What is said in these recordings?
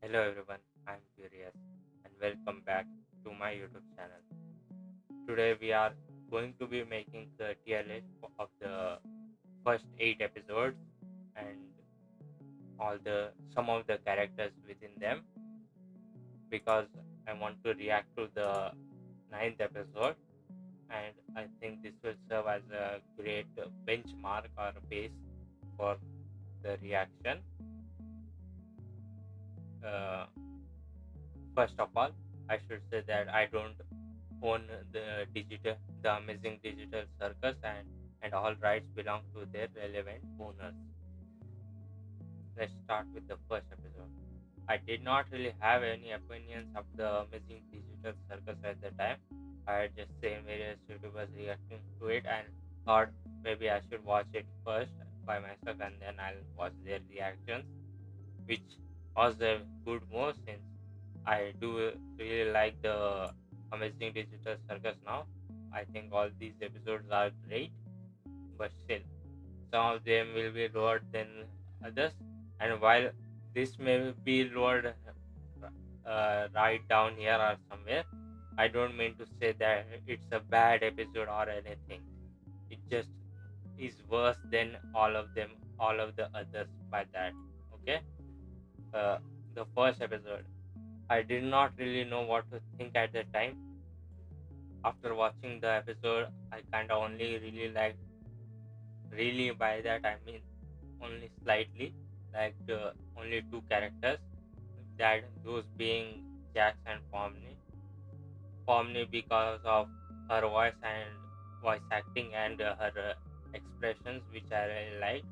Hello everyone, I'm Curious and welcome back to my YouTube channel. Today we are going to be making the tier list of the first 8 episodes and all the some of the characters within them because I want to react to the ninth episode, and I think this will serve as a great benchmark or base for the reaction. Uh, First of all, I should say that I don't own the amazing digital circus, and all rights belong to their relevant owners. Let's start with the first episode. I did not really have any opinions of the amazing digital circus at the time. I had just seen various YouTubers reacting to it and thought maybe I should watch it first by myself and then I'll watch their reactions, which was a good move since I do really like the Amazing Digital Circus now. I think all these episodes are great, but still, some of them will be lower than others. And while this may be lowered right down here or somewhere, I don't mean to say that it's a bad episode or anything. It just is worse than all of them, all of the others by that. Okay? Uh, the first episode. I did not really know what to think at the time. After watching the episode, I kind of only really liked, really by that I mean only slightly, liked only two characters, that those being Jax and Pomni. Pomni because of her voice and voice acting and her expressions, which I really liked.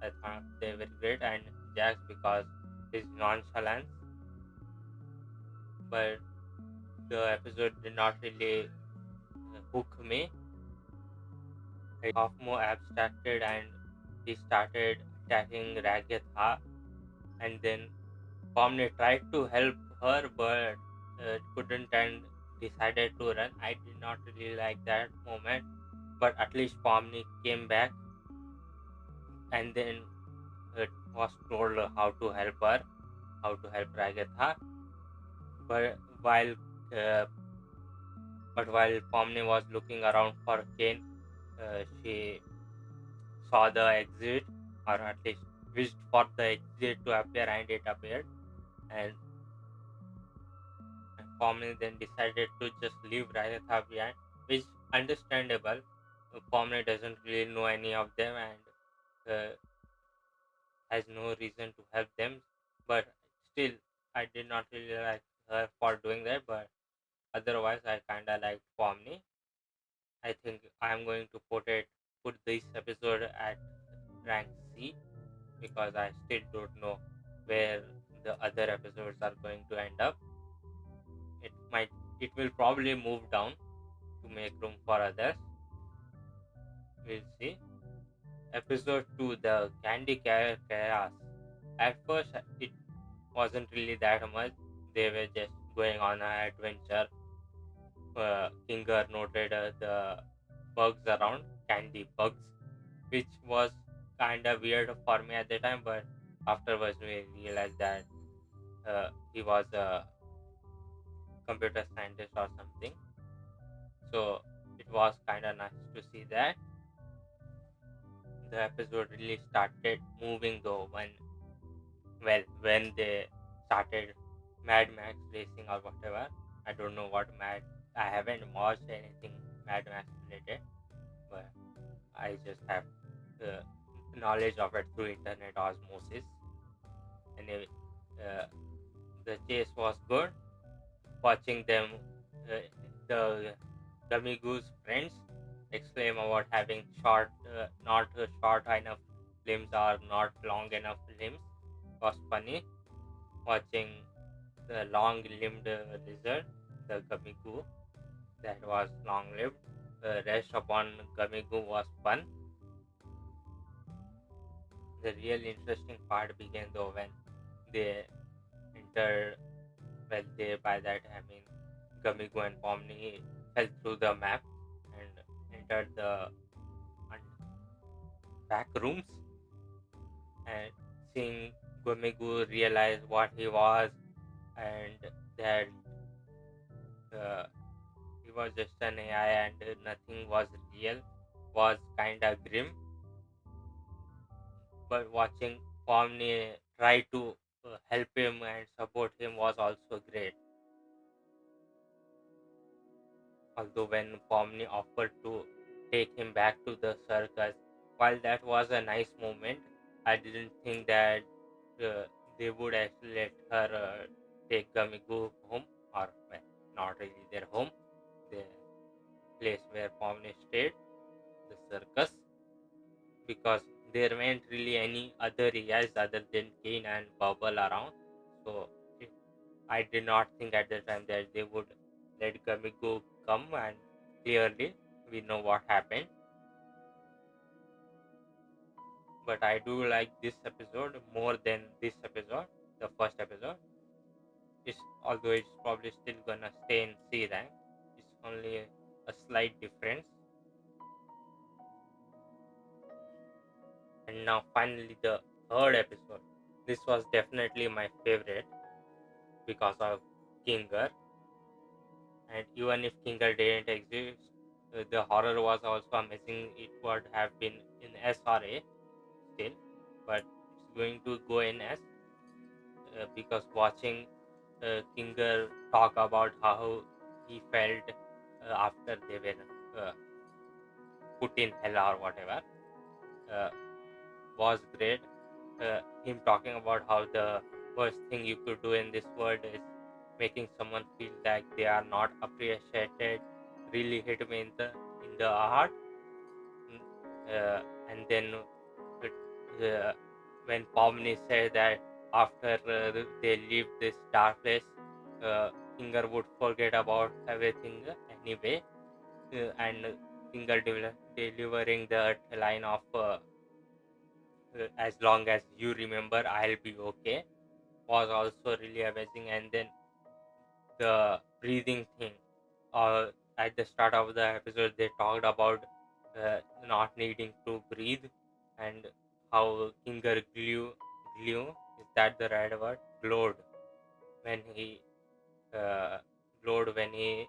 I thought they were great, and Jax because his nonchalance. But the episode did not really hook me. It got more abstracted and he started attacking Ragatha, and then Pomni tried to help her but couldn't and decided to run. I did not really like that moment, but at least Pomni came back and then was told how to help her, how to help Ragatha. But uh, while Pomni was looking around for Kane, she saw the exit, or at least wished for the exit to appear, and it appeared. And Pomni then decided to just leave Ragatha behind, which understandable. Pomni doesn't really know any of them and uh, has no reason to help them. But still, I did not really like her for doing that. But otherwise, I kinda liked Pomni. I think I'm going to put this episode at rank C because I still don't know where the other episodes are going to end up. It will probably move down to make room for others. We'll see. Episode 2, the Chaos. At first it wasn't really that much. They were just going on an adventure. Kinger noted the bugs around, candy bugs, which was kinda weird for me at the time, but afterwards we realized that he was a computer scientist or something. So it was kind of nice to see that the episode really started moving though when they started Mad Max racing or whatever. I don't know what Mad. I haven't watched anything Mad Max related, but I just have the knowledge of it through internet osmosis. Anyway, uh, the chase was good. Watching them, uh, the Gummy Goose friends exclaim about having not short enough limbs or not long enough limbs was funny. Watching the long-limbed lizard, the Gummy Goo, that was long-lived. The rest upon Gummy Goo was fun. The real interesting part began though when they entered. Well, they by that I mean Gummy Goo and Pomni fell through the map and entered the un- back rooms, and seeing Gummy Goo realize what he was. and that uh, he was just an AI and nothing was real was kinda grim. But watching Pomni try to help him and support him was also great. Although when Pomni offered to take him back to the circus, while that was a nice moment, I didn't think that uh, they would actually let her take Gamigo home, or well, not really their home, the place where Pomni stayed, the circus, because there weren't really any other areas other than Kane and Bubble around. So it, I did not think at the time that they would let Gamigo come, and clearly we know what happened. But I do like this episode more than this episode, the first episode. It's, although it's probably still gonna stay in C rank, it's only a slight difference. And now finally the third episode. This was definitely my favorite because of Kinger. And even if Kinger didn't exist, the horror was also amazing. It would have been in S or A still, but it's going to go in S because watching Kinger talk about how he felt after they were put in hell or whatever uh, was great. Him talking about how the worst thing you could do in this world is making someone feel like they are not appreciated really hit me in the heart. Mm, and then when Pomni said that after they leave this dark place, uh, Kinger would forget about everything anyway, and Kinger delivering the line of as long as you remember, I'll be okay was also really amazing. And then the breathing thing. At the start of the episode, they talked about not needing to breathe and how Kinger glue is that the right word? Glowed when he uh, glowed when he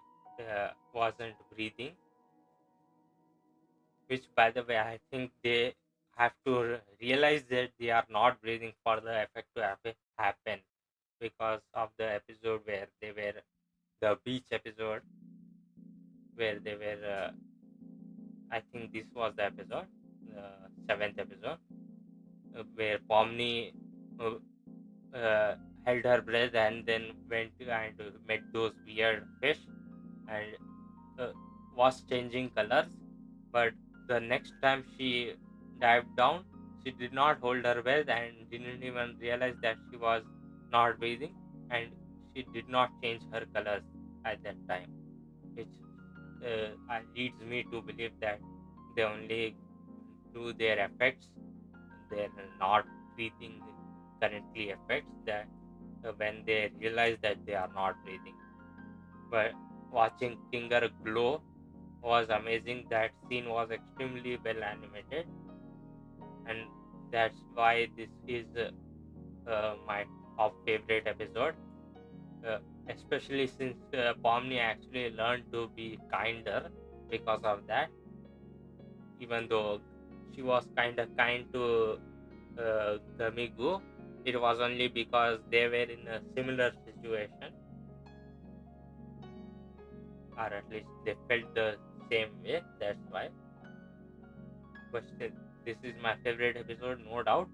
wasn't breathing. Which, by the way, I think they have to realize that they are not breathing for the effect to happen because of the episode where they were the beach episode where they were I think this was the episode, seventh episode, where Pomni uh, held her breath and then went and met those weird fish and uh, was changing colors. But the next time she dived down, she did not hold her breath and didn't even realize that she was not breathing, and she did not change her colors at that time, which leads me to believe that they only do their effects, their not breathing currently effects that when they realize that they are not breathing. But watching Kinger glow was amazing. That scene was extremely well animated, and that's why this is my top favorite episode. Uh, Especially since Pomni actually learned to be kinder because of that, even though she was kind of kind to Gamigu, it was only because they were in a similar situation, or at least they felt the same way. That's why. But still, this is my favorite episode, no doubt.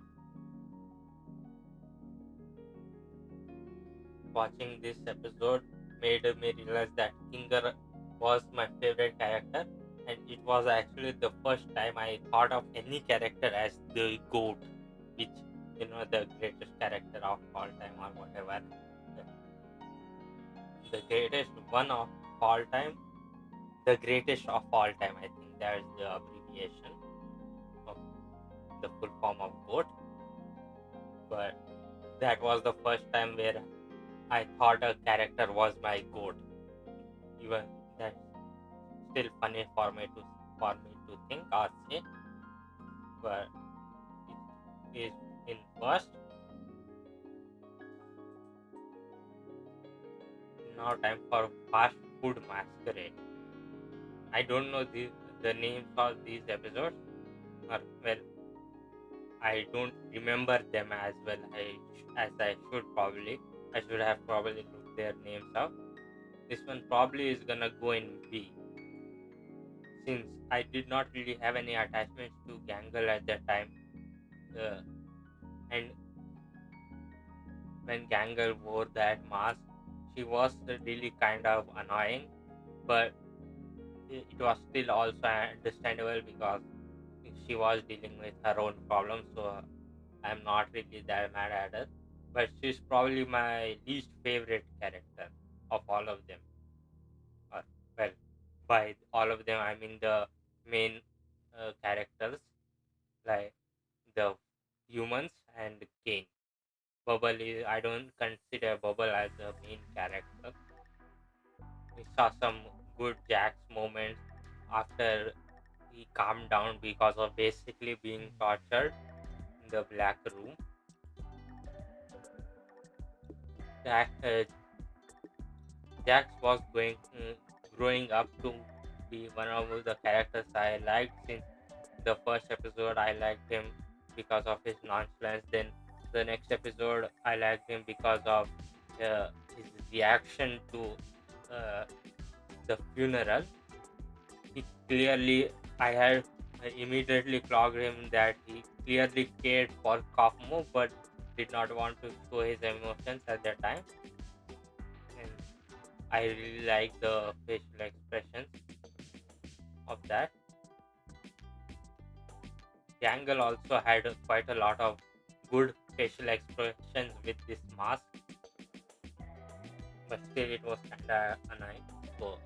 Watching this episode made me realize that Kinger was my favorite character, and it was actually the first time I thought of any character as the GOAT, which the greatest character of all time or whatever, the greatest one of all time, the greatest of all time. I think that's the abbreviation of the full form of GOAT. But that was the first time where I thought a character was my GOAT. Even that's still funny for me to think or say, but it is in first. Now time for fast food masquerade. I don't know the names of these episodes, or well, I don't remember them as well as I should probably. I should have probably looked their names up. This one probably is gonna go in B, since I did not really have any attachments to Gangle at that time. Uh, and when Gangle wore that mask, she was really kind of annoying, but it was still also understandable because she was dealing with her own problems. So I'm not really that mad at her. But she's probably my least favorite character of all of them. Or, well, by all of them, I mean the main characters, like the humans and Kane. Bubble is, I don't consider Bubble as the main character. We saw some good Jack's moments after he calmed down because of basically being tortured in the black room. Jack, Jax was growing up to be one of the characters I liked since the first episode. I liked him because of his nonchalance. Then the next episode, I liked him because of his reaction to uh, the funeral. He clearly, I immediately clocked him that he clearly cared for Kaufmo, but did not want to show his emotions at that time. And I really like the facial expressions of that. Gangle also had quite a lot of good facial expressions with this mask, but still it was kinda annoying. So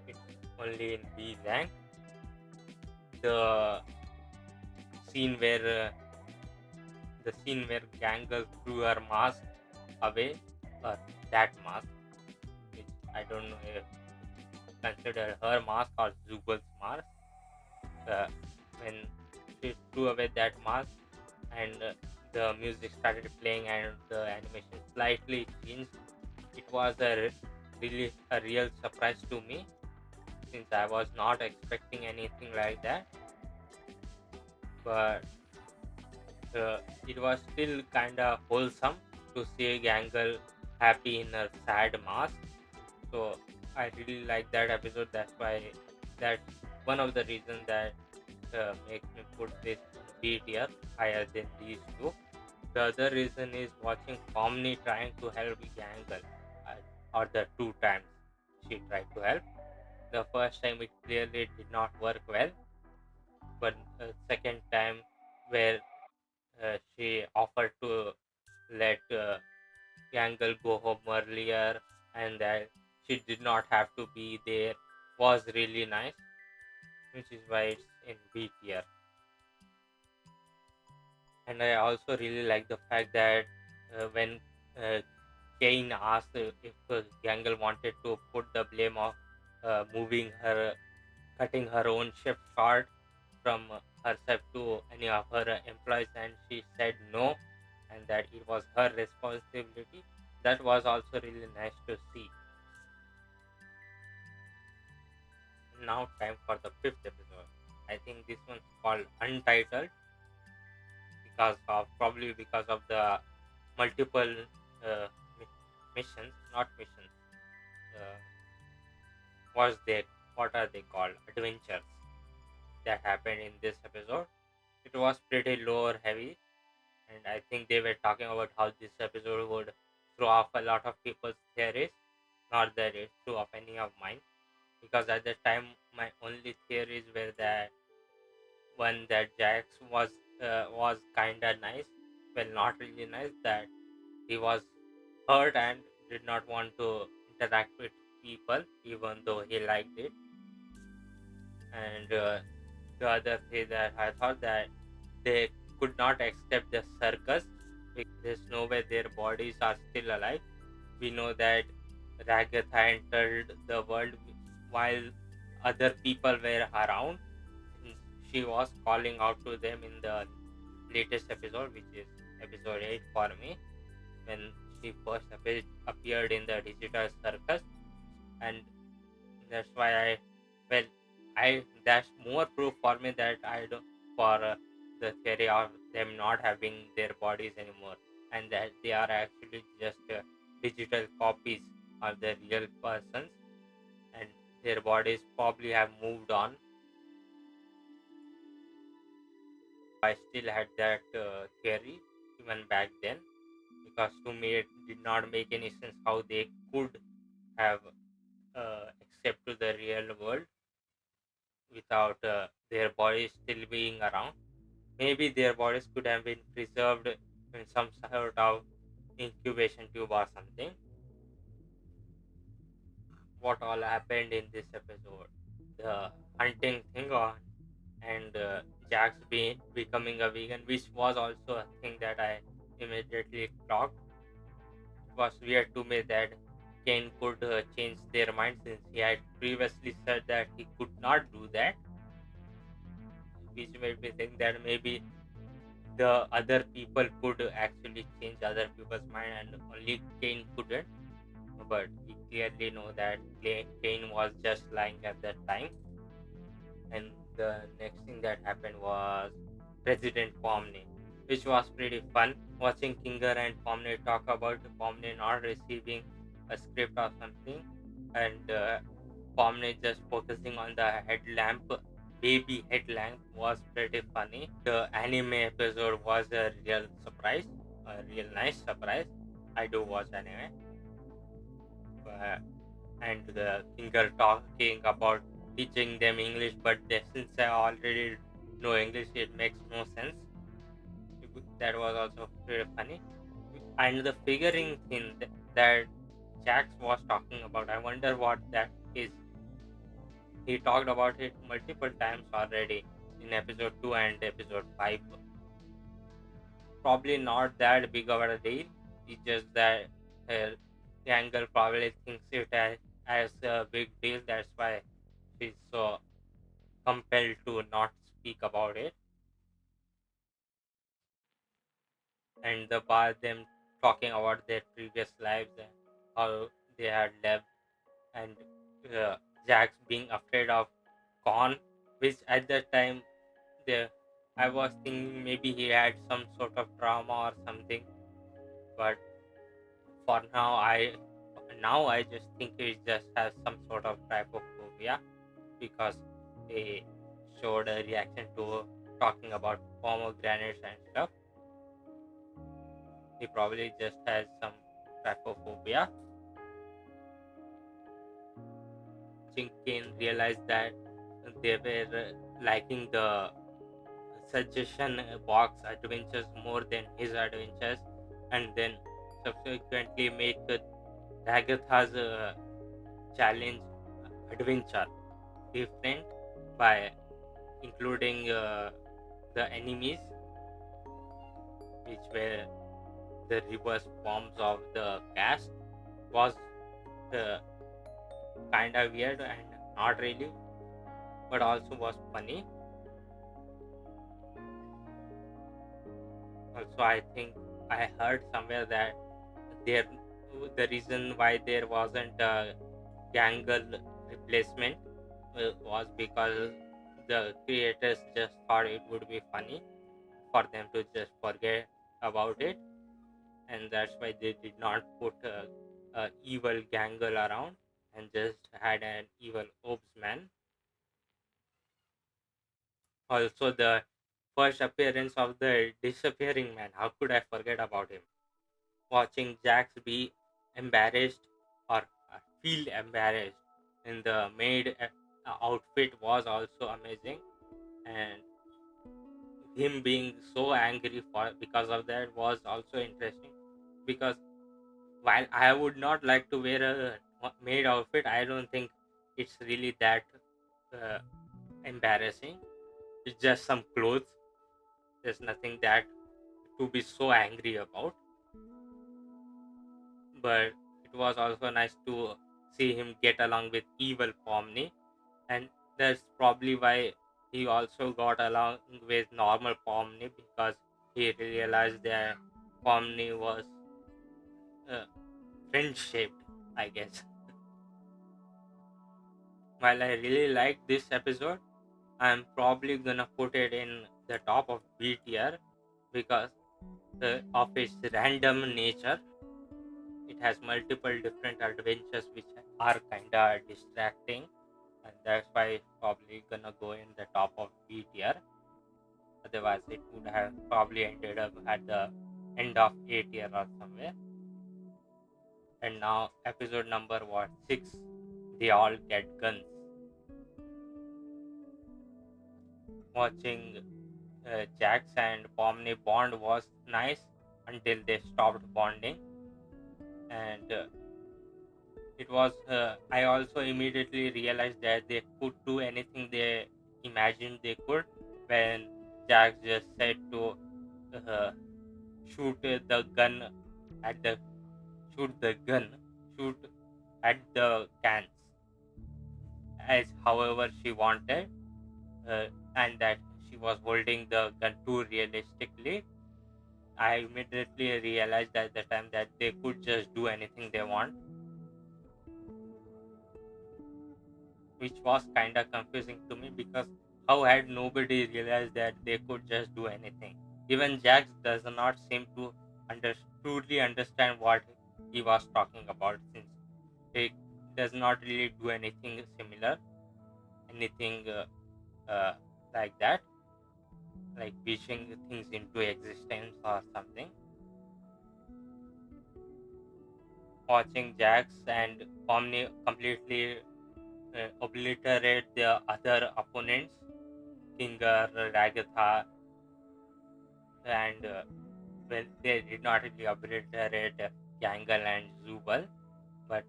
it's only in B rank. The scene where Gangle threw her mask away, or that mask, which I don't know if consider her mask or Zubal's mask. When she threw away that mask and the music started playing and the animation slightly changed, it was really a real surprise to me since I was not expecting anything like that. But it was still kind of wholesome to see Gangle happy in a sad mask. So I really like that episode. That's one of the reasons that makes me put this B tier higher than these two. The other reason is watching Pomni trying to help Gangle, or the two times she tried to help. The first time it clearly did not work well, but second time where she offered to let Gangle go home earlier and that she did not have to be there was really nice, which is why it's in B tier. And I also really like the fact that when uh, Kane asked if Gangle wanted to put the blame of cutting her own shift short from herself to any of her employees, and she said no, and that it was her responsibility. That was also really nice to see. Now, time for the fifth episode. I think this one's called Untitled because of the multiple uh, missions, not missions. Uh, what's they what are they called? Adventures that happened in this episode. It was pretty lower heavy, and I think they were talking about how this episode would throw off a lot of people's theories. Not that it threw off any of mine, because at the time my only theories were that one, that Jax was kinda nice, well, not really nice, that he was hurt and did not want to interact with people even though he liked it. And the other thing that I thought that they could not accept the circus because there's no way their bodies are still alive. We know that Ragatha entered the world while other people were around. And she was calling out to them in the latest episode, which is episode 8 for me, when she first appeared in the digital circus. and that's why well, that's more proof for me that I don't for the theory of them not having their bodies anymore, and that they are actually just digital copies of the real persons, and their bodies probably have moved on. I still had that theory even back then, because to me it did not make any sense how they could have escaped to the real world without their bodies still being around. Maybe their bodies could have been preserved in some sort of incubation tube or something. What all happened in this episode? The hunting thing on, and Jax becoming a vegan, which was also a thing that I immediately clocked. It was weird to me that Kane could change their mind, since he had previously said that he could not do that, which made me think that maybe the other people could actually change other people's mind and only Kane couldn't. But we clearly know that Kane was just lying at that time. And the next thing that happened was President Pomni, which was pretty fun. Watching Kinger and Pomni talk about Pomni not receiving a script or something, and Pomni just focusing on the headlamp, baby headlamp, was pretty funny. The anime episode was a real surprise, a real nice surprise. I do watch anime, and the Kinger talking about teaching them English, but since I already know English, it makes no sense. That was also pretty funny. And the figuring thing that Jax was talking about, I wonder what that is. He talked about it multiple times already in episode 2 and episode 5. Probably not that big of a deal. It's just that Angle probably thinks it as a big deal. That's why she's so compelled to not speak about it. And the part them talking about their previous lives and how they had lived, and uh, Jax being afraid of Con, which at that time the I was thinking maybe he had some sort of trauma or something, but for now I just think he just has some sort of trypophobia, because they showed a reaction to talking about pomegranates and stuff. He probably just has some trypophobia. Jinkin realized that they were liking the suggestion box adventures more than his adventures, and then subsequently make Dagatha's challenge adventure different by including the enemies, which were the reverse forms of the cast, was kind of weird and not really, but also was funny. Also, I think I heard somewhere that there the reason why there wasn't a Gangle replacement was because the creators just thought it would be funny for them to just forget about it, and that's why they did not put a evil Gangle around and just had an evil Obsman. Also, the first appearance of the disappearing man. How could I forget about him? Watching Jax be embarrassed or feel embarrassed in the maid outfit was also amazing, and him being so angry for because of that was also interesting, because while I would not like to wear a maid outfit, I don't think it's really that uh, embarrassing. It's just some clothes. There's nothing that to be so angry about. But it was also nice to see him get along with evil Pomni, and that's probably why he also got along with normal Pomni, because he realized that Pomni was uh, friend shaped, I guess. While I really like this episode, I'm probably gonna put it in the top of B tier because of its random nature. It has multiple different adventures which are kinda distracting, and that's why it's probably gonna go in the top of B tier. Otherwise, it would have probably ended up at the end of A tier or somewhere. And now, episode number what 6? They all get guns. Watching Jax and Pomni bond was nice until they stopped bonding, and it was. I also immediately realized that they could do anything they imagined they could when Jax just said to uh, shoot the gun at the shoot the gun shoot at the cans as however she wanted, uh, and that she was holding the gun too realistically. I immediately realized at the time that they could just do anything they want, which was kind of confusing to me because how had nobody realized that they could just do anything? Even Jax does not seem to truly understand what he was talking about, since he does not really do anything similar, anything uh, like that, like wishing things into existence or something. Watching Jax and Omni completely obliterate the other opponents, Kinger, Ragatha, and well, they did not really obliterate Yangal and Zubal, but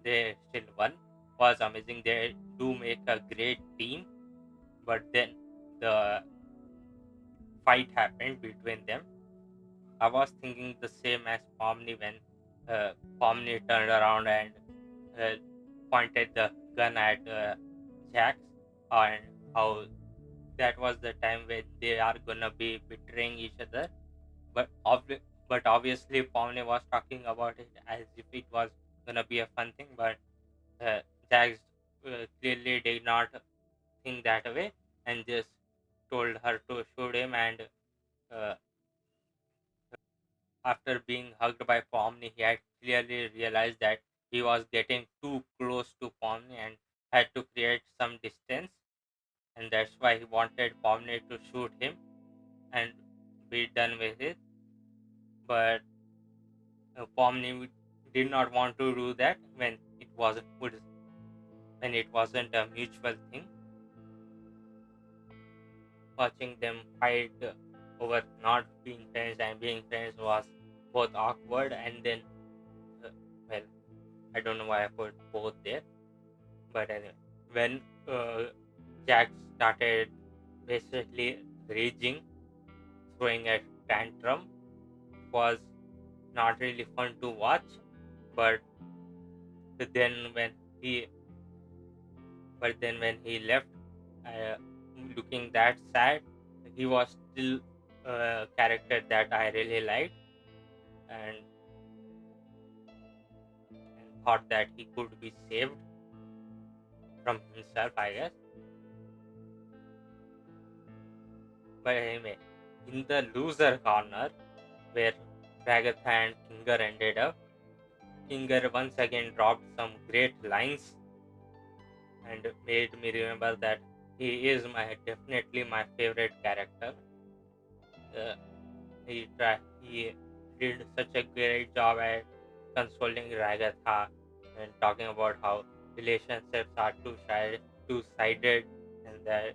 they still won. Was amazing. They do make a great team, but then the fight happened between them. I was thinking the same as Pomni when uh, Pomni turned around and uh, pointed the gun at Jax, and how that was the time when they are gonna be betraying each other. But but obviously, Pomni was talking about it as if it was gonna be a fun thing. But uh, Jax clearly did not think that way, and just told her to shoot him. And uh, after being hugged by Pomni, he had clearly realized that he was getting too close to Pomni and had to create some distance. And that's why he wanted Pomni to shoot him and be done with it. But Pomni did not want to do that when it wasn't a mutual thing. Watching them fight over not being friends and being friends was both awkward and then uh, well, I don't know why I put both there, but anyway, when uh, Jack started basically raging, throwing a tantrum, it was not really fun to watch. But then when he when he left, uh, looking that sad, he was still a character that I really liked, and thought that he could be saved from himself, I guess. But anyway, in the loser corner where Ragatha and Kinger ended up, Kinger once again dropped some great lines and made me remember that he is definitely my favorite character. Uh, he did such a great job at consoling Ragatha and talking about how relationships are two-sided, and that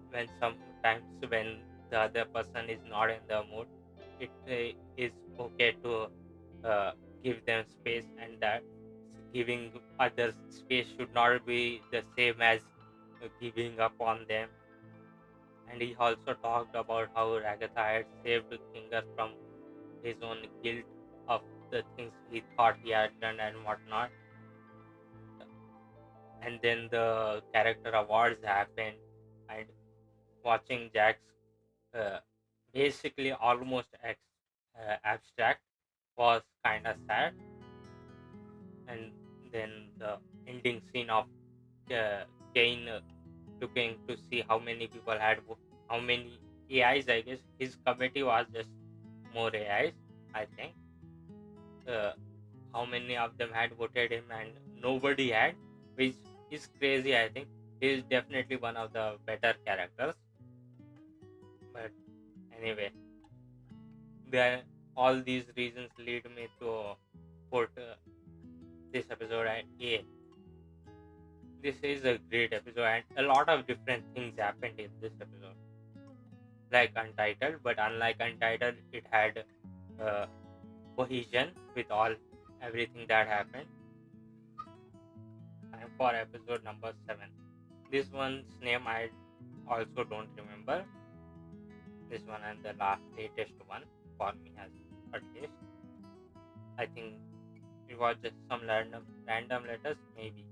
when sometimes when the other person is not in the mood, it is okay to uh, give them space, and that giving others space should not be the same as giving up on them. And he also talked about how Ragatha had saved Kinger from his own guilt of the things he thought he had done and whatnot. And then the character awards happened, and watching Jack's uh, basically almost abstract was kind of sad. And then the ending scene of uh, Kane looking to see how many people had how many AIs. I guess his committee was just more AIs. I think uh, how many of them had voted him, and nobody had, which is crazy. I think he is definitely one of the better characters. But anyway, there all these reasons lead me to put this episode at A. This is a great episode, and a lot of different things happened in this episode, like Untitled. But unlike Untitled, it had uh, cohesion with all everything that happened. And for episode number 7, this one's name I also don't remember. This one and the latest one for me has, at least. I think it was just some random letters. Maybe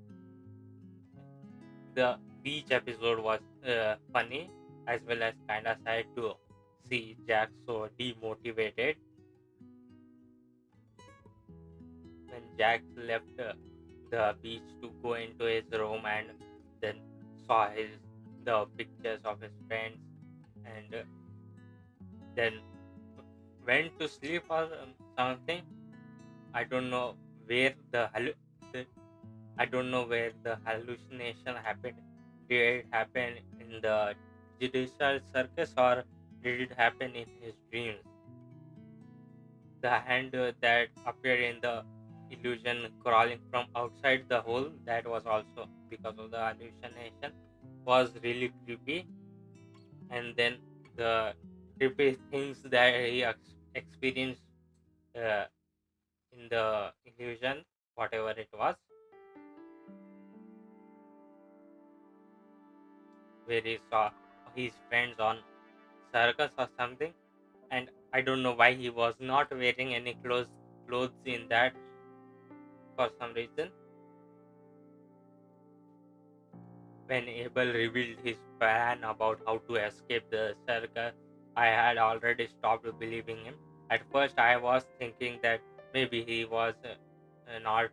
the beach episode was funny as well as kind of sad to see Jack so demotivated when Jack left the beach to go into his room and then saw the pictures of his friends, and then went to sleep or something. I don't know where the I don't know where the hallucination happened. Did it happen in the judicial circus or did it happen in his dreams? The hand that appeared in the illusion crawling from outside the hole, that was also because of the hallucination, was really creepy. And then the creepy things that he experienced uh, in the illusion, whatever it was, where he saw his friends on circus or something. And I don't know why he was not wearing any clothes in that for some reason. When Abel revealed his plan about how to escape the circus, I had already stopped believing him. At first, I was thinking that maybe he was not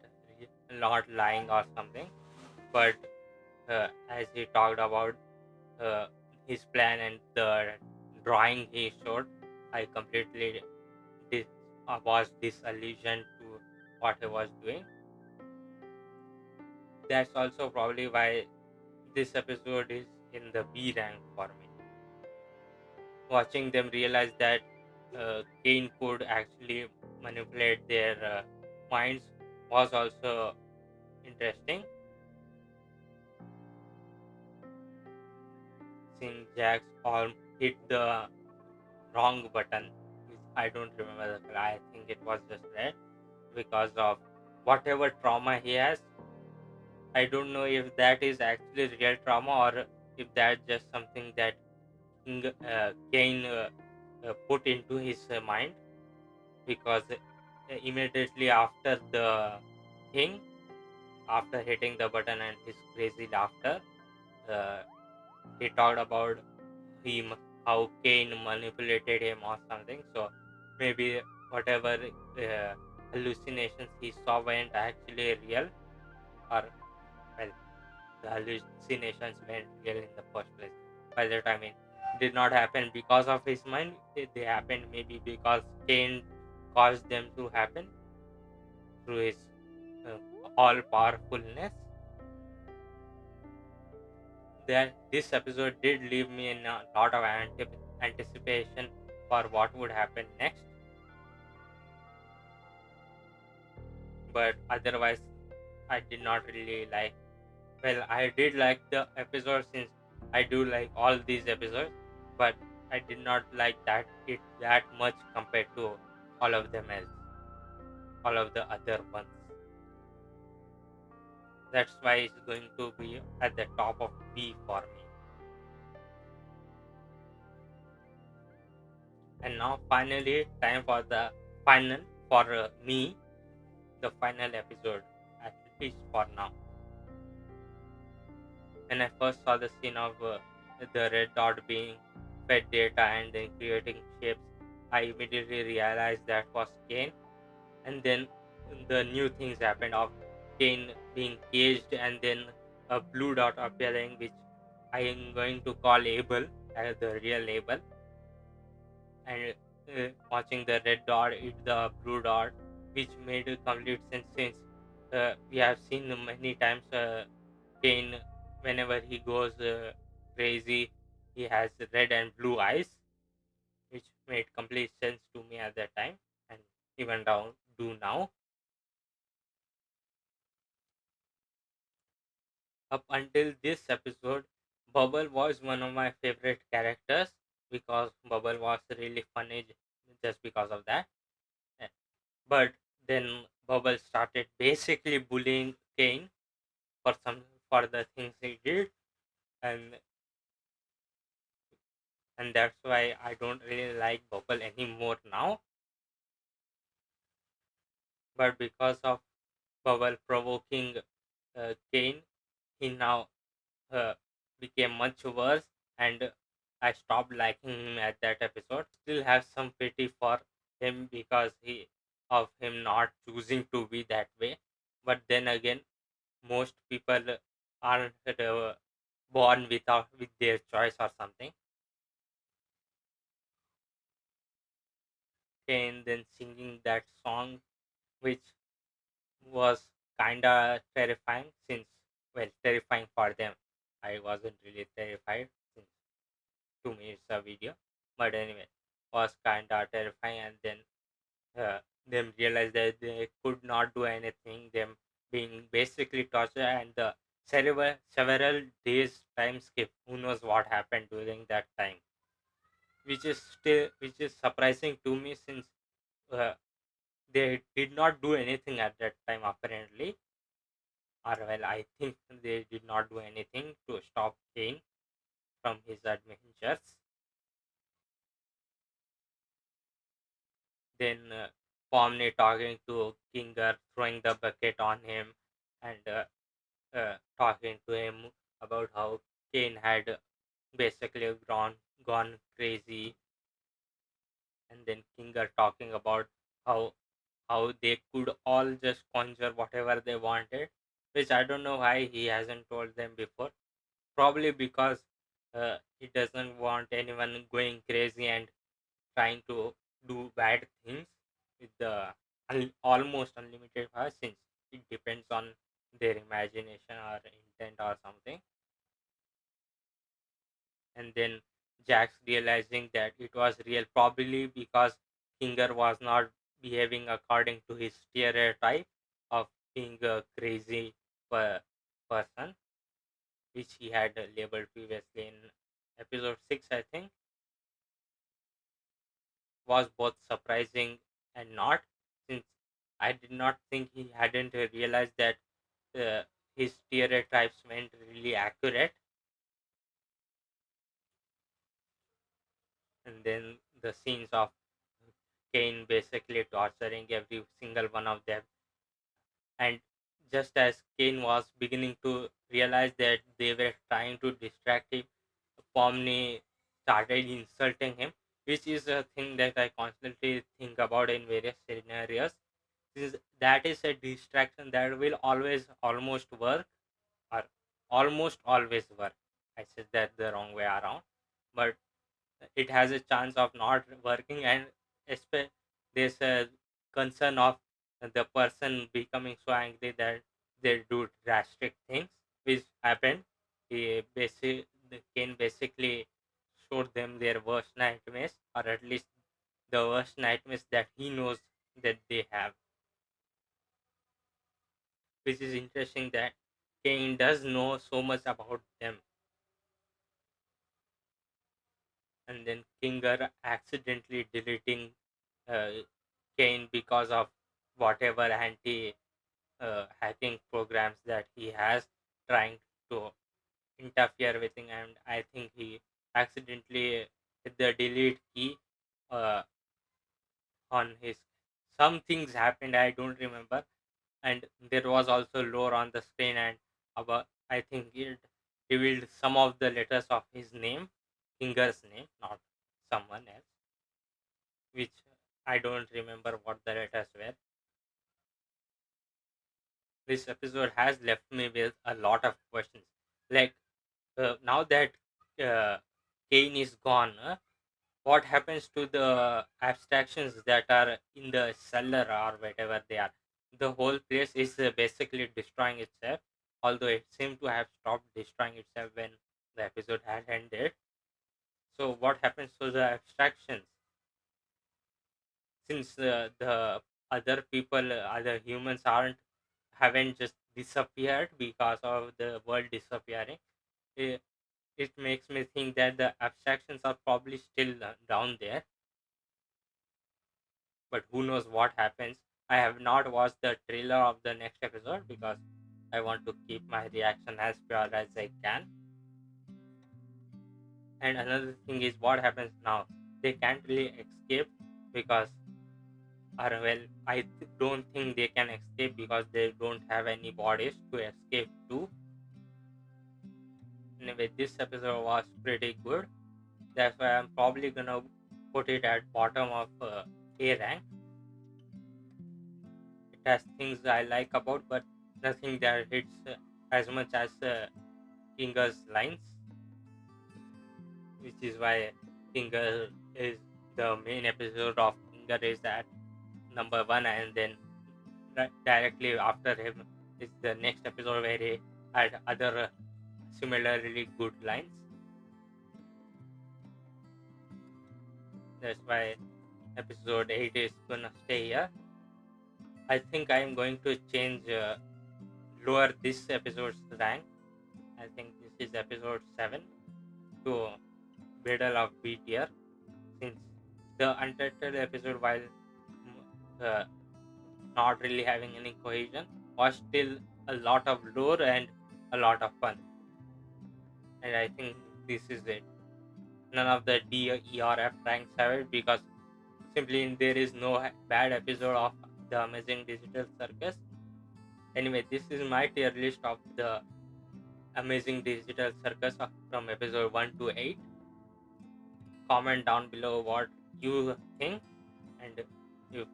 not lying or something. But as he talked about uh, his plan and the drawing he showed, I completely dis- was disillusioned to what he was doing. That's also probably why this episode is in the B rank for me. Watching them realize that Kane could actually manipulate their minds was also interesting. Seeing Jax all hit the wrong button, which I don't remember the color. I think it was just red because of whatever trauma he has. I don't know if that is actually real trauma or if that's just something that Kane put into his mind, because immediately after the thing, after hitting the button and his crazy laughter, uh, he talked about him, how Kane manipulated him or something. So maybe whatever hallucinations he saw weren't actually real, or well, the hallucinations weren't real in the first place. By that I mean, did not happen because of his mind. They happened maybe because Kane caused them to happen through his uh, all powerfulness. That this episode did leave me in a lot of anticipation for what would happen next, but otherwise I did not really like. Well, I did like the episode since I do like all these episodes, but I did not like that much compared to all of them else, all of the other ones. That's why it's going to be at the top of B for me. And now finally, time for the final for me, the final episode, at least for now. When I first saw the scene of the red dot being fed data and then creating shapes, I immediately realized that was Kane. And then the new things happened of Kane being caged and then a blue dot appearing, which I am going to call Abel as the real Abel, and watching the red dot eat the blue dot, which made a complete sense since we have seen many times Kane, whenever he goes crazy, he has red and blue eyes, which made complete sense to me at that time, and even down do now. Up until this episode, Bubble was one of my favorite characters because Bubble was really funny just because of that. Eh, But then Bubble started basically bullying Kane for some for the things he did, and that's why I don't really like Bubble anymore now. But because of Bubble provoking Kane, he now uh, became much worse, and I stopped liking him at that episode. Still have some pity for him because he of him not choosing to be that way. But then again, most people aren't born without with their choice or something. And then singing that song, which was kinda terrifying since, well, terrifying for them. I wasn't really terrified since 2 minutes of video, but anyway, was kinda terrifying. And then them realized that they could not do anything, them being basically tortured, and the several days time skip. Who knows what happened during that time, which is surprising to me since uh, they did not do anything at that time apparently, or well, I think they did not do anything to stop Kane from his adventures. Then Pomni talking to Kinger, throwing the bucket on him, and talking to him about how Kane had basically gone crazy, and then Kinger talking about how they could all just conjure whatever they wanted, which I don't know why he hasn't told them before. Probably because he doesn't want anyone going crazy and trying to do bad things with the almost unlimited power, since it depends on their imagination or intent or something. And then Jax realizing that it was real, probably because Kinger was not behaving according to his stereotype of being a crazy per- person, which he had labeled previously in episode 6, I think. Was both surprising and not, since I did not think he hadn't realized that uh, his stereotypes went really accurate. And then the scenes of Kane basically torturing every single one of them. And just as Kane was beginning to realize that they were trying to distract him, Pomni started insulting him, which is a thing that I constantly think about in various scenarios. Since that is a distraction that will always almost work, or almost always work. I said that the wrong way around, but it has a chance of not working, and there's a concern of the person becoming so angry that they do drastic things, which happened. The Kane basically showed them their worst nightmares, or at least the worst nightmares that he knows that they have, which is interesting that Kane does know so much about them. And then Kinger accidentally deleting uh, Kane because of whatever anti hacking programs that he has, trying to interfere with him, and I think he accidentally hit the delete key uh, on his. Some things happened, I don't remember, and there was also lore on the screen, and about, I think it revealed some of the letters of his name, Kinger's name, not someone else, which I don't remember what the letters were, This episode has left me with a lot of questions. Like, now that uh, Kane is gone, what happens to the abstractions that are in the cellar or whatever they are? The whole place is basically destroying itself, although it seemed to have stopped destroying itself when the episode had ended. So, what happens to the abstractions? Since the other people, other humans haven't just disappeared because of the world disappearing, it, it makes me think that the abstractions are probably still down there, but who knows what happens. I have not watched the trailer of the next episode because I want to keep my reaction as pure as I can. And another thing is what happens now. They can't really escape because, or well, don't think they can escape because they don't have any bodies to escape to. Anyway, this episode was pretty good. That's why I'm probably gonna put it at bottom of A rank. It has things I like about, but nothing that hits as much as Kinger's lines, which is why Kinger is the main episode of Kinger is at number one, and then directly after him is the next episode where he had other similarly good lines. That's why episode 8 is gonna stay here. I think I am going to change lower this episode's rank. I think this is episode 7 to middle of B tier, since the Untitled episode, while uh, not really having any cohesion, was still a lot of lore and a lot of fun. And I think this is it. None of the D or E or F ranks have it because simply there is no bad episode of the Amazing Digital Circus. Anyway, this is my tier list of the Amazing Digital Circus from episode 1 to 8. Comment down below what you think, and you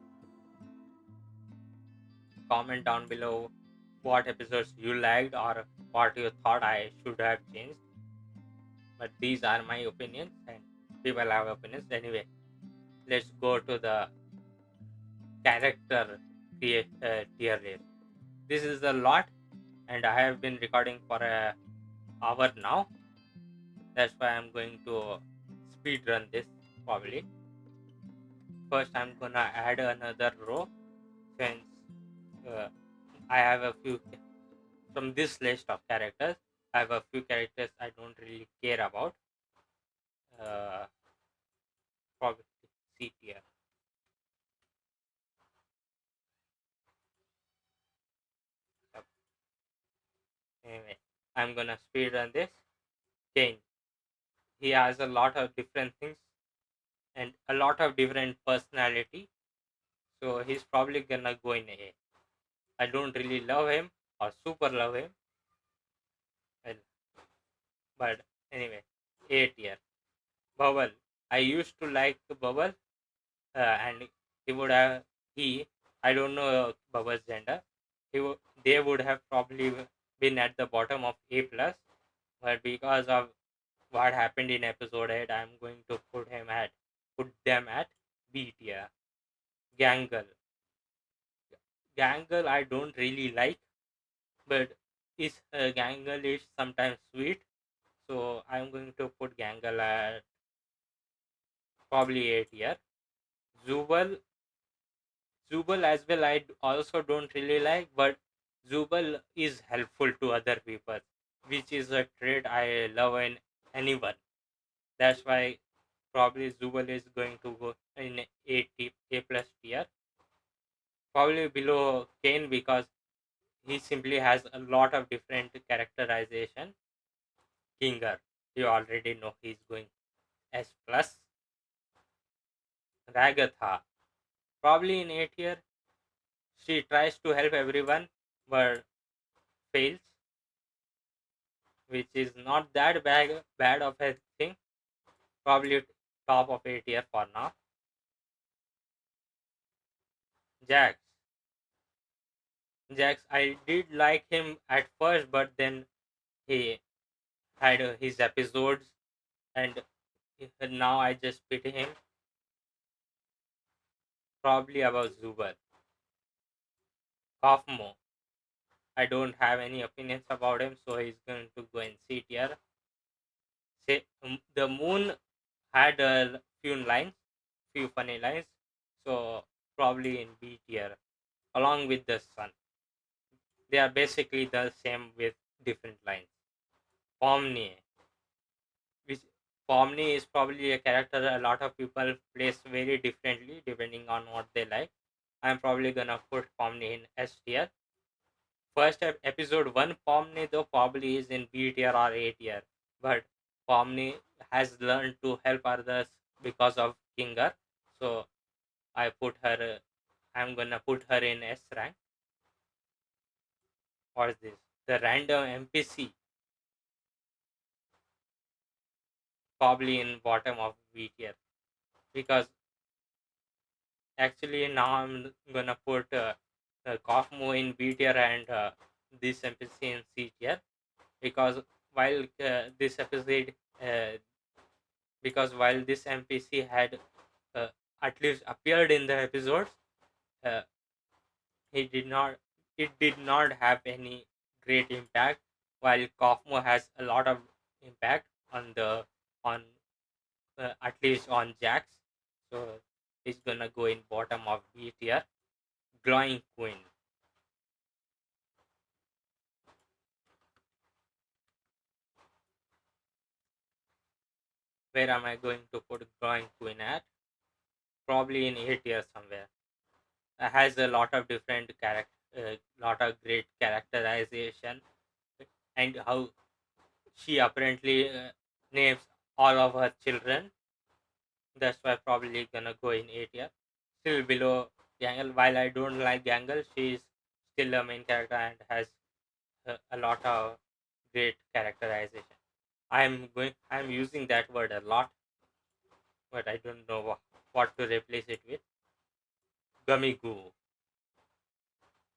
comment down below what episodes you liked or what you thought I should have changed. But these are my opinions, and people have opinions. Anyway, let's go to the character tier list. This is a lot, and I have been recording for a hour now. That's why I'm going to speed run this probably. First, I'm gonna add another row since uh, I have a few from this list of characters. I have a few characters I don't really care about. Uh, Probably C tier. Anyway, I'm gonna speed run this. Kane. He has a lot of different things and a lot of different personality. So he's probably gonna go in A. I don't really love him or super love him. Well, but anyway, A tier. Bubble. I used to like Bubble, and he would have he. I don't know Bubble's gender. They would have probably been at the bottom of A plus, but because of what happened in episode 8, I'm going to put them at B tier. Gangle. Gangle I don't really like, but Gangle is sometimes sweet, so I'm going to put Gangle at probably 8 tier. Zubal, Zubal as well also don't really like, but Zubal is helpful to other people, which is a trait I love in anyone. That's why probably Zubal is going to go in A plus tier, probably below Kane because he simply has a lot of different characterization. Kinger, you already know he's going S plus. Ragatha, probably in A tier. She tries to help everyone but fails, which is not that bad of a thing. Probably top of A tier for now. Jax, Jax, I did like him at first, but then he had his episodes, and now I just pity him. Probably about Zubat. Kaufmo. I don't have any opinions about him, so he's going to go in C tier. Say, the moon had a few funny lines, so probably in B tier, along with the sun. They are basically the same with different lines. Pomni, which Pomni is probably a character a lot of people place very differently depending on what they like. I'm probably gonna put Pomni in S tier. First episode one Pomni though probably is in B tier or A tier, but Pomni has learned to help others because of Kinger, so I put her. I'm gonna put her in S rank. What is this? The random NPC probably in bottom of B tier because actually now I'm gonna put Kaufmo in B tier and this NPC in C tier because while this episode uh, while this NPC had uh, at least appeared in the episodes, uh, he did not. It did not have any great impact. While Kaufmo has a lot of impact on at least on Jax, so he's gonna go in bottom of B tier. Glowing Queen. Where am I going to put Glowing Queen at? Probably in A tier somewhere. Has a lot of different lot of great characterization, and how she apparently names all of her children. That's why probably gonna go in A tier. Still below Gangle. While I don't like Gangle, she's still a main character and has a lot of great characterization. I'm using that word a lot, but I don't know what to replace it with. Gummy Goo.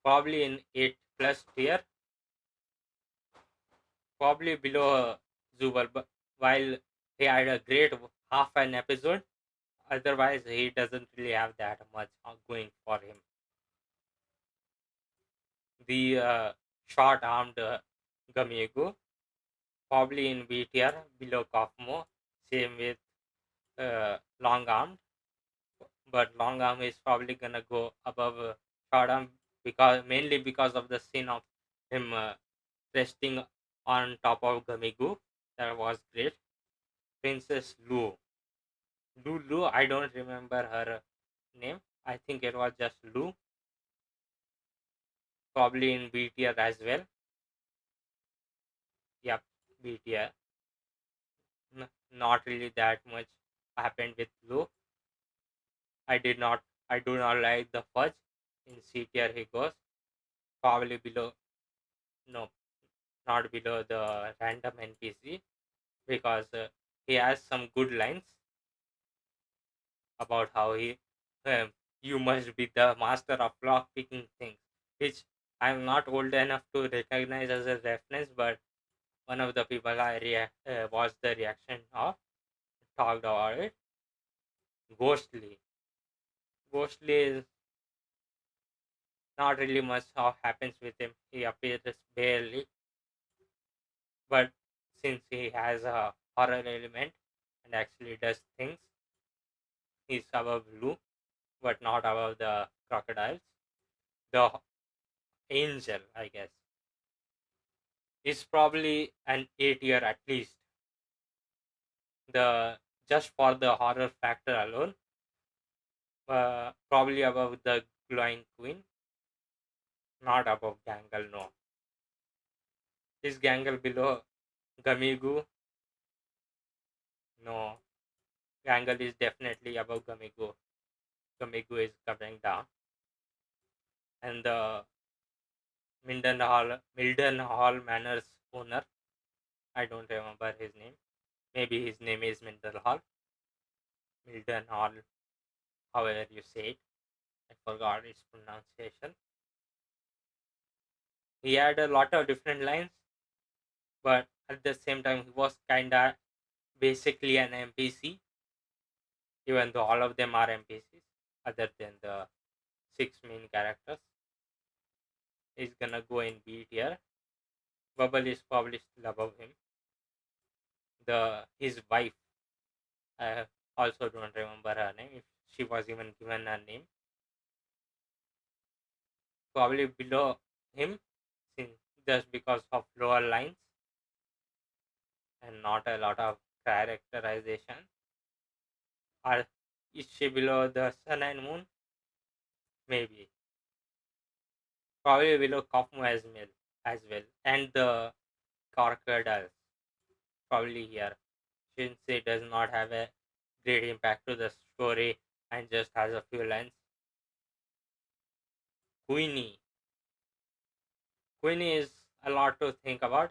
Probably in 8 plus tier, probably below Zubal, but while he had a great half an episode, otherwise he doesn't really have that much going for him. The short armed Gamiego, probably in B tier below Kaufmo, same with long armed, but long arm is probably gonna go above short arm because mainly because of the scene of him resting on top of Gamigu. That was great. Princess Lu. Lu, I don't remember her name. I think it was just Lu. Probably in B tier as well. Yep, B tier. Not really that much happened with Lu. I did not. I do not like the fudge. In C tier he goes. Probably below. No, not below the random NPC because he has some good lines about how um, you must be the master of lock picking things, which I'm not old enough to recognize as a reference, but one of the people I watched the reaction of talked about it. Ghostly. Ghostly is not really much how happens with him. He appears barely, but since he has a horror element and actually does things, he's above Blue, but not above the crocodiles. The angel, I guess, is probably an A tier at least. The just for the horror factor alone, probably above the glowing queen, not above Gangle. No, is Gangle below Gamigu? No, Gangle is definitely above Gamigu. Gamigu is coming down, and the Milden Hall Manor's owner. I don't remember his name. Maybe his name is Milden Hall. Milden Hall, however you say it. I forgot its pronunciation. He had a lot of different lines, but at the same time, he was kinda basically an NPC, even though all of them are NPCs, other than the six main characters. He's gonna go in B tier. Bubble is probably still above him. The his wife, I also don't remember her name. If she was even given a name, probably below him, since just because of lower lines and not a lot of characterization. Or is she below the sun and moon? Maybe. Probably below Kaufman as well. And the crocodiles. Probably here. Since it does not have a great impact to the story and just has a few lines. Queenie. Queenie is a lot to think about,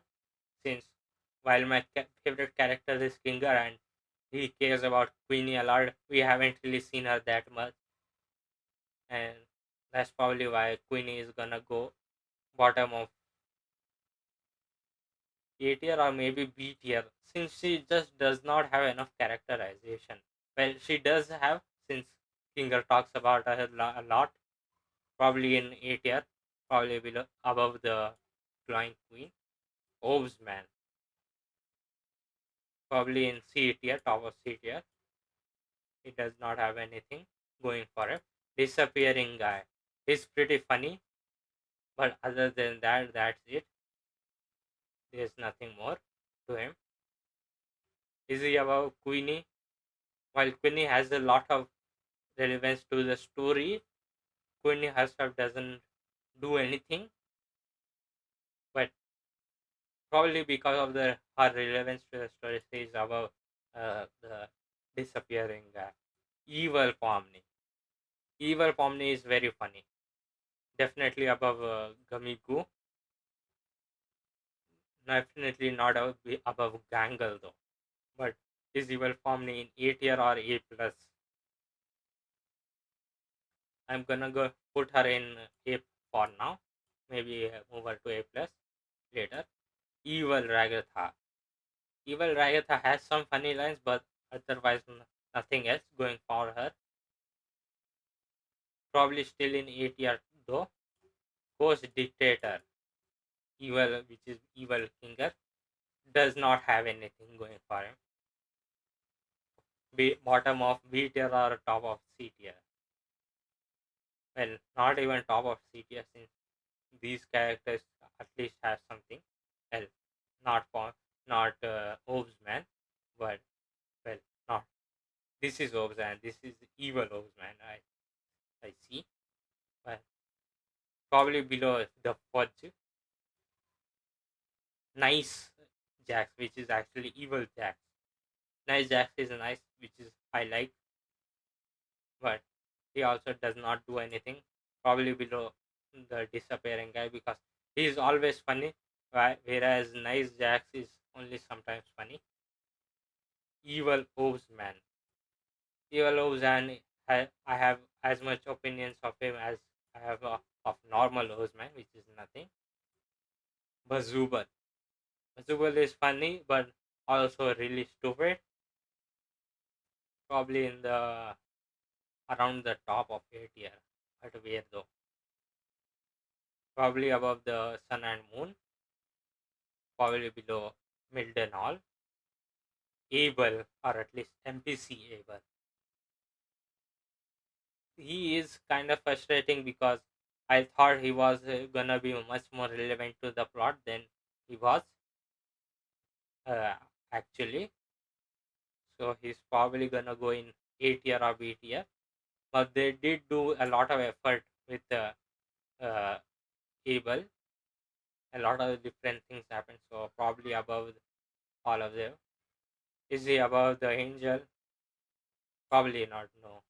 since while my favorite character is Kinger and he cares about Queenie a lot, we haven't really seen her that much, and that's probably why Queenie is gonna go bottom of A tier or maybe B tier, since she just does not have enough characterization. Well, she does have, since Kinger talks about her a lot, probably in A tier, probably below above the Flying Queen. Oves man, probably in C tier, top of C tier. He does not have anything going for him. Disappearing guy. He's pretty funny, but other than that, that's it. There's nothing more to him. Is he above Queenie? While Queenie has a lot of relevance to the story, Queenie herself doesn't do anything, but probably because of the her relevance to the story, she is above the disappearing guy. Evil Pomni. Evil Pomni is very funny. Definitely above Gummy Goo. Definitely not above Gangle though. But is Evil Pomni in A tier or A plus? I'm gonna go put her in A for now. Maybe move her to A plus later. Evil Ragatha. Evil Ragatha has some funny lines, but otherwise nothing else going for her. Probably still in A tier though. Ghost Dictator. Evil, which is Evil Kinger, does not have anything going for him. Bottom of B tier or top of C tier. Well, not even top of C tier, since these characters at least have something else. Not for not Orbs man, but well, not this is Orbs and this is evil Orbs man. I see. Well, probably below the Fudge. Nice Jax, which is actually evil Jax. Nice Jax is nice, which is I like, but he also does not do anything. Probably below the disappearing guy, because he is always funny, whereas Nice Jax is only sometimes funny. Evil Oves man. Evil Oves, and I have as much opinions of him as I have of normal Oves man, which is nothing. Bazooble. Bazooble is funny, but also really stupid. Probably in the around the top of A tier. But where though? Probably above the Sun and Moon. Probably below Mildenhall. Able, or at least NPC Able. He is kind of frustrating because I thought he was gonna be much more relevant to the plot than he was uh, actually. So he's probably gonna go in A tier or B tier. But they did do a lot of effort with uh, Able. A lot of different things happen. So probably above all of them. Is he above the angel? Probably not. No.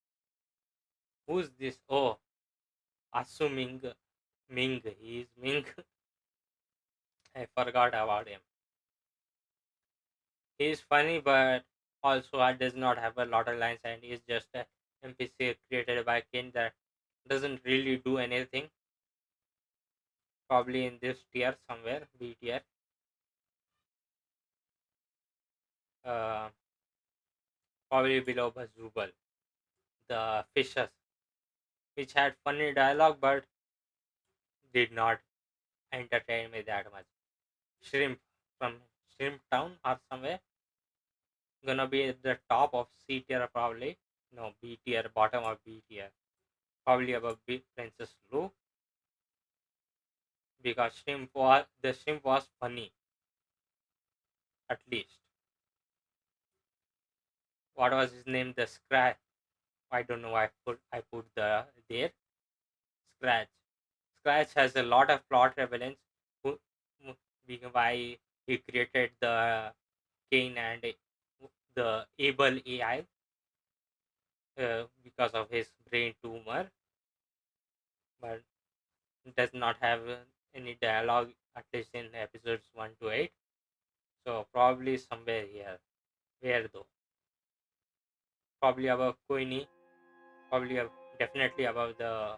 Who's this? Oh, assuming Ming. He is Ming. I forgot about him. He is funny, but also does not have a lot of lines, and is just a NPC created by Ken that doesn't really do anything. probably in this tier somewhere, B tier. Uh, Probably below Bazubal, the fishes, which had funny dialogue but did not entertain me that much. Shrimp from Shrimp Town or somewhere gonna be at the top of C tier probably. No, B tier, bottom of B tier. Probably above Princess Lou, because shrimp was funny at least. What was his name? The Scratch. I don't know why I put the there. Scratch. Scratch has a lot of plot relevance. Who, why he created the Kane and the able AI, because of his brain tumor, but does not have any dialogue at least in episodes 1 to 8. So probably somewhere here. Where though? Probably above Queenie. Probably definitely above the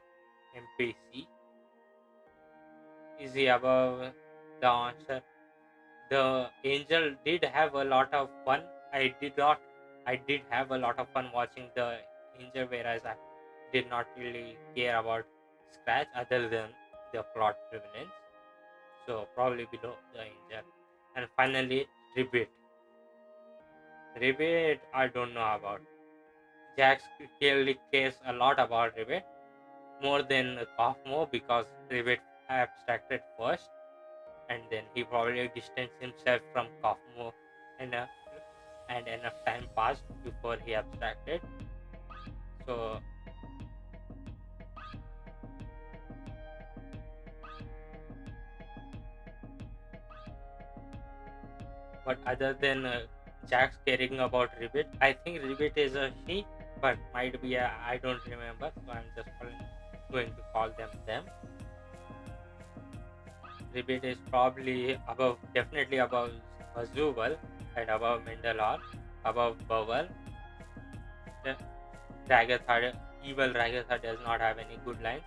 MPC. Is he above the answer? The Angel did have a lot of fun. I did not. I did have a lot of fun watching the Angel, whereas I did not really care about Scratch other than the plot prevalence. So probably below the Angel. And finally, Ribbit. Ribbit, I don't know about. Jax clearly cares a lot about Ribbit more than Kaufmo, because Ribbit abstracted first, and then he probably distanced himself from Kaufmo, and and enough time passed before he abstracted. So, but other than Jax caring about Ribbit, I think Ribbit is a she, but might be a, I don't remember, so I'm just going to call them. Ribbit is probably above, definitely above Azubal, and above Mandalore, above Bubble. The Ragatha, evil Ragatha does not have any good lines.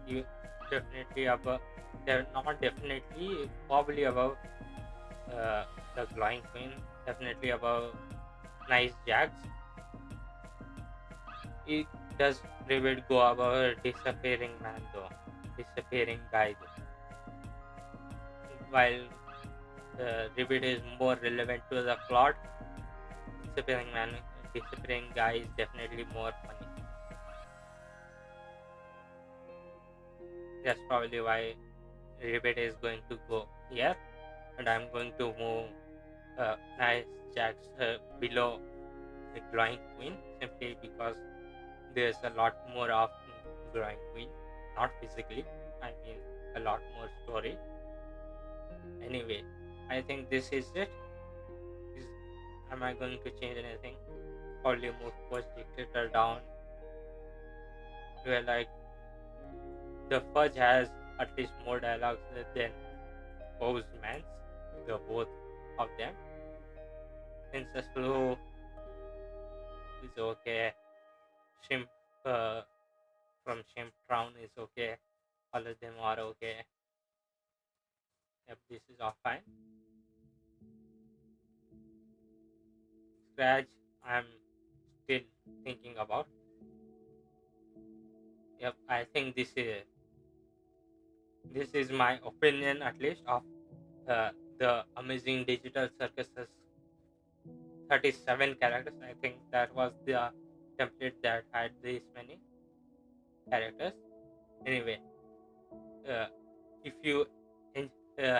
You definitely above, they're not definitely, probably above uh, the Glowing Queen, definitely above Nice Jacks. It does Ribbit go above Disappearing Man though, Disappearing Guy though, while Ribbit is more relevant to the plot. Disappearing Man, Disappearing Guy is definitely more funny. That's probably why Ribbit is going to go here, and I'm going to move Nice Jacks below the Glowing Queen, simply because there's a lot more of Glowing Queen, not physically, I mean a lot more story. Anyway, I think this is it. Is, am I going to change anything? Probably move Post Dictator down. Where like the Fudge has at least more dialogues than Postman's, the both of them. Princess Blue is okay. Shimp from Shimp Town is okay. All of them are okay. Yep, this is all fine. Scratch, I'm still thinking about. Yep, I think this is my opinion at least of the Amazing Digital Circus's 37 characters. I think that was the template that had this many characters. Anyway, uh, if you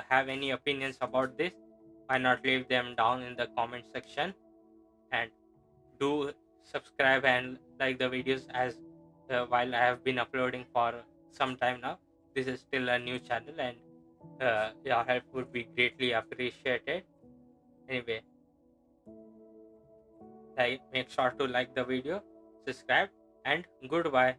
have any opinions about this, why not leave them down in the comment section, and do subscribe and like the videos, as while I have been uploading for some time now. This is still a new channel, and your help would be greatly appreciated. Anyway, make sure to like the video, subscribe, and goodbye.